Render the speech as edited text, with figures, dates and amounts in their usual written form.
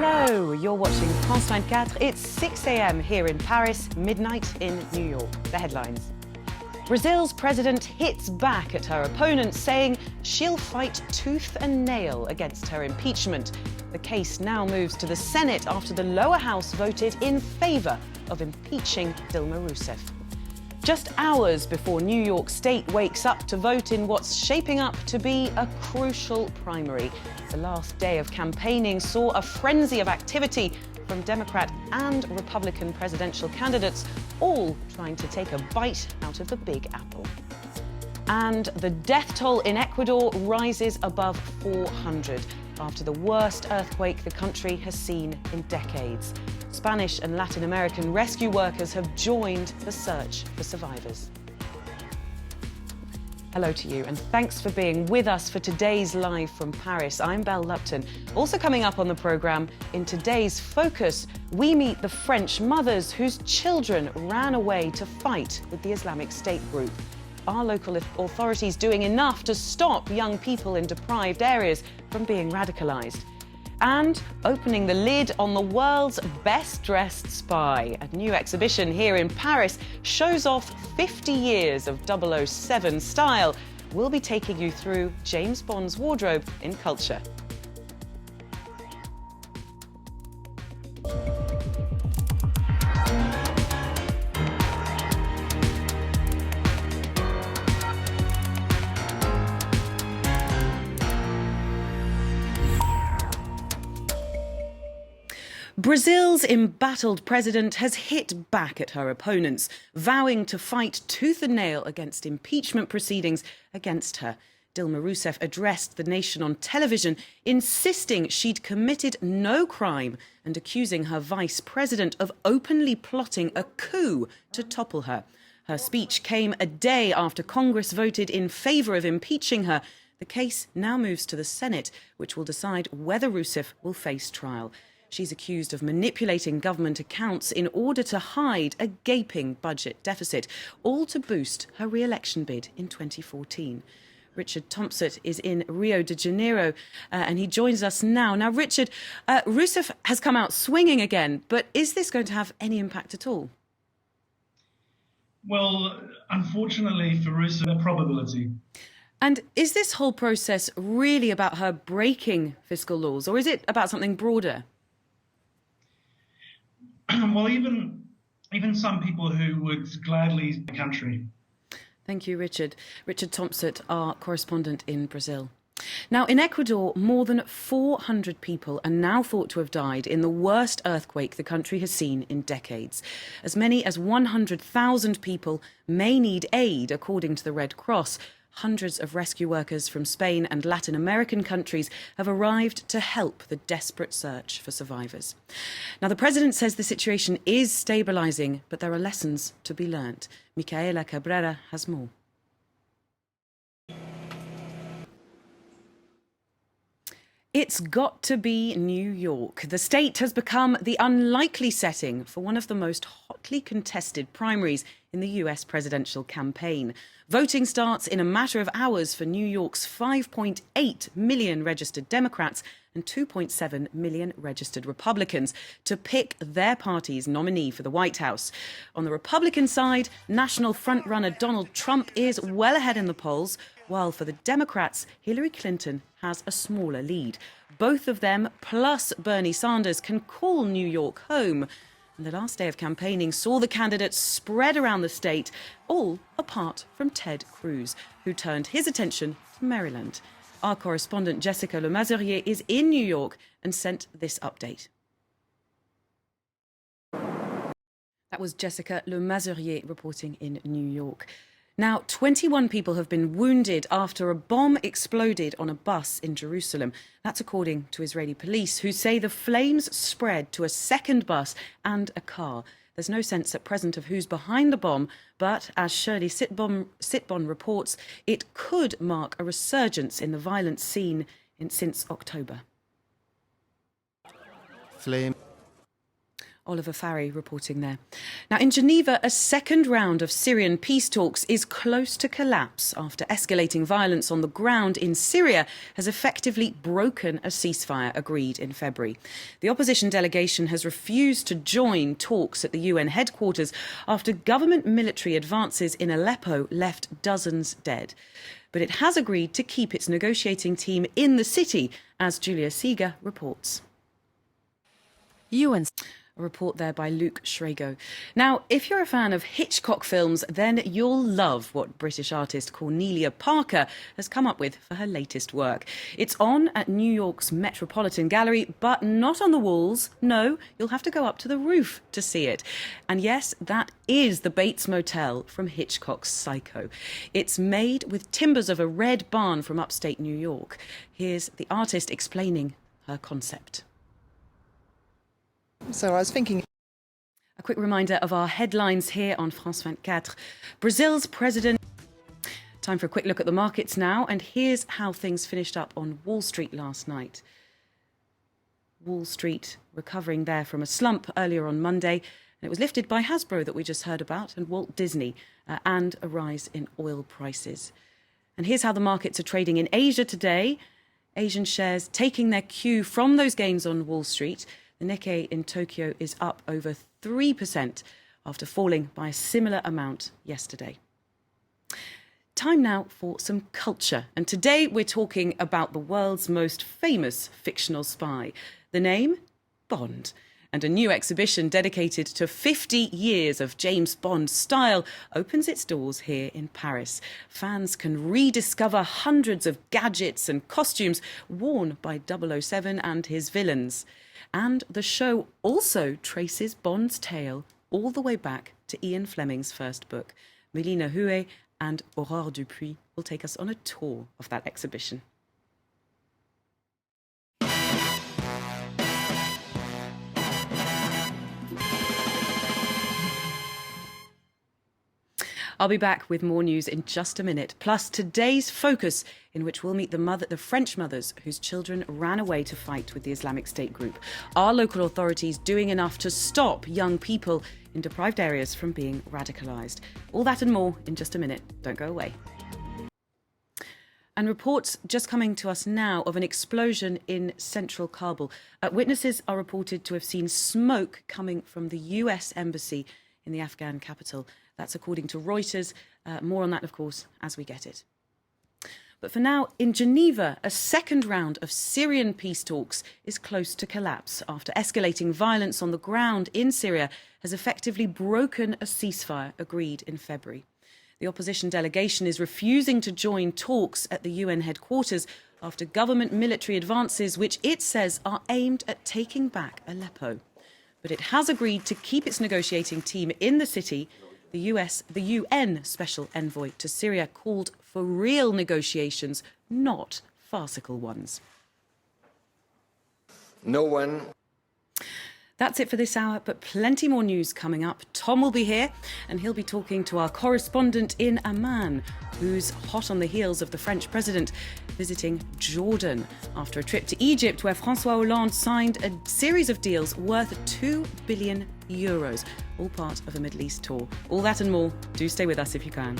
Hello, you're watching France 24. It's 6 a.m. here in Paris, midnight in New York. The headlines. Brazil's president hits back at her opponents, saying she'll fight tooth and nail against her impeachment. The case now moves to the Senate after the lower house voted in favour of impeaching Dilma Rousseff. Just hours before New York State wakes up to vote in what's shaping up to be a crucial primary. The last day of campaigning saw a frenzy of activity from Democrat and Republican presidential candidates, all trying to take a bite out of the Big Apple. And the death toll in Ecuador rises above 400 after the worst earthquake the country has seen in decades. Spanish and Latin American rescue workers have joined the search for survivors. Hello to you, and thanks for being with us for today's Live from Paris. I'm Belle Lupton. Also coming up on the programme, in today's Focus, we meet the French mothers whose children ran away to fight with the Islamic State group. Are local authorities doing enough to stop young people in deprived areas from being radicalised? And opening the lid on the world's best-dressed spy. A new exhibition here in Paris shows off 50 years of 007 style. We'll be taking you through James Bond's wardrobe in culture. Brazil's embattled president has hit back at her opponents, vowing to fight tooth and nail against impeachment proceedings against her. Dilma Rousseff addressed the nation on television, insisting she'd committed no crime and accusing her vice president of openly plotting a coup to topple her. Her speech came a day after Congress voted in favour of impeaching her. The case now moves to the Senate, which will decide whether Rousseff will face trial. She's accused of manipulating government accounts in order to hide a gaping budget deficit, all to boost her re-election bid in 2014. Richard Thompson is in Rio de Janeiro, and he joins us now. Now, Richard, Rousseff has come out swinging again, but is this going to have any impact at all? Well, unfortunately for Rousseff, a probability. And is this whole process really about her breaking fiscal laws, or is it about something broader? Well, even some people who would gladly leave the country. Thank you, Richard. Richard Thompson, our correspondent in Brazil. Now, in Ecuador, more than 400 people are now thought to have died in the worst earthquake the country has seen in decades. As many as 100,000 people may need aid, according to the Red Cross. Hundreds of rescue workers from Spain and Latin American countries have arrived to help the desperate search for survivors. Now, the president says the situation is stabilising, but there are lessons to be learnt. Micaela Cabrera has more. It's got to be New York. The state has become the unlikely setting for one of the most hotly contested primaries in the US presidential campaign. Voting starts in a matter of hours for New York's 5.8 million registered Democrats and 2.7 million registered Republicans to pick their party's nominee for the White House. On the Republican side, national frontrunner Donald Trump is well ahead in the polls, while for the Democrats, Hillary Clinton has a smaller lead. Both of them, plus Bernie Sanders, can call New York home. And the last day of campaigning saw the candidates spread around the state, all apart from Ted Cruz, who turned his attention to Maryland. Our correspondent Jessica Le Mazurier is in New York and sent this update. That was Jessica Le Mazurier reporting in New York. Now, 21 people have been wounded after a bomb exploded on a bus in Jerusalem. That's according to Israeli police, who say the flames spread to a second bus and a car. There's no sense at present of who's behind the bomb, but as Shirley Sitbon reports, it could mark a resurgence in the violence seen since October. Oliver Farry reporting there. Now, in Geneva, a second round of Syrian peace talks is close to collapse after escalating violence on the ground in Syria has effectively broken a ceasefire agreed in February. The opposition delegation has refused to join talks at the UN headquarters after government military advances in Aleppo left dozens dead. But it has agreed to keep its negotiating team in the city, as Julia Seeger reports. A report there by Luke Schrago. Now, if you're a fan of Hitchcock films, then you'll love what British artist Cornelia Parker has come up with for her latest work. It's on at New York's Metropolitan Gallery, but not on the walls. No, you'll have to go up to the roof to see it. And yes, that is the Bates Motel from Hitchcock's Psycho. It's made with timbers of a red barn from upstate New York. Here's the artist explaining her concept. So I was thinking. A quick reminder of our headlines here on France 24. Brazil's president. Time for a quick look at the markets now, and here's how things finished up on Wall Street last night. Wall Street recovering there from a slump earlier on Monday, and it was lifted by Hasbro that we just heard about and Walt Disney, and a rise in oil prices. And here's how the markets are trading in Asia today. Asian shares taking their cue from those gains on Wall Street. The Nikkei in Tokyo is up over 3% after falling by a similar amount yesterday. Time now for some culture. And today we're talking about the world's most famous fictional spy. The name? Bond. And a new exhibition dedicated to 50 years of James Bond style opens its doors here in Paris. Fans can rediscover hundreds of gadgets and costumes worn by 007 and his villains. And the show also traces Bond's tale all the way back to Ian Fleming's first book. Melina Huet and Aurore Dupuis will take us on a tour of that exhibition. I'll be back with more news in just a minute, plus today's focus, in which we'll meet the French mothers whose children ran away to fight with the Islamic State group. Are local authorities doing enough to stop young people in deprived areas from being radicalised? All that and more in just a minute. Don't go away. And reports just coming to us now of an explosion in central Kabul. Witnesses are reported to have seen smoke coming from the US embassy in the Afghan capital. That's according to Reuters. More on that, of course, as we get it. But for now, in Geneva, a second round of Syrian peace talks is close to collapse after escalating violence on the ground in Syria has effectively broken a ceasefire agreed in February. The opposition delegation is refusing to join talks at the UN headquarters after government military advances, which it says are aimed at taking back Aleppo. But it has agreed to keep its negotiating team in the city. The UN Special Envoy to Syria called for real negotiations, not farcical ones. No one. That's it for this hour, but plenty more news coming up. Tom will be here, and he'll be talking to our correspondent in Amman, who's hot on the heels of the French president visiting Jordan after a trip to Egypt, where François Hollande signed a series of deals worth €2 billion, all part of a Middle East tour. All that and more. Do stay with us if you can.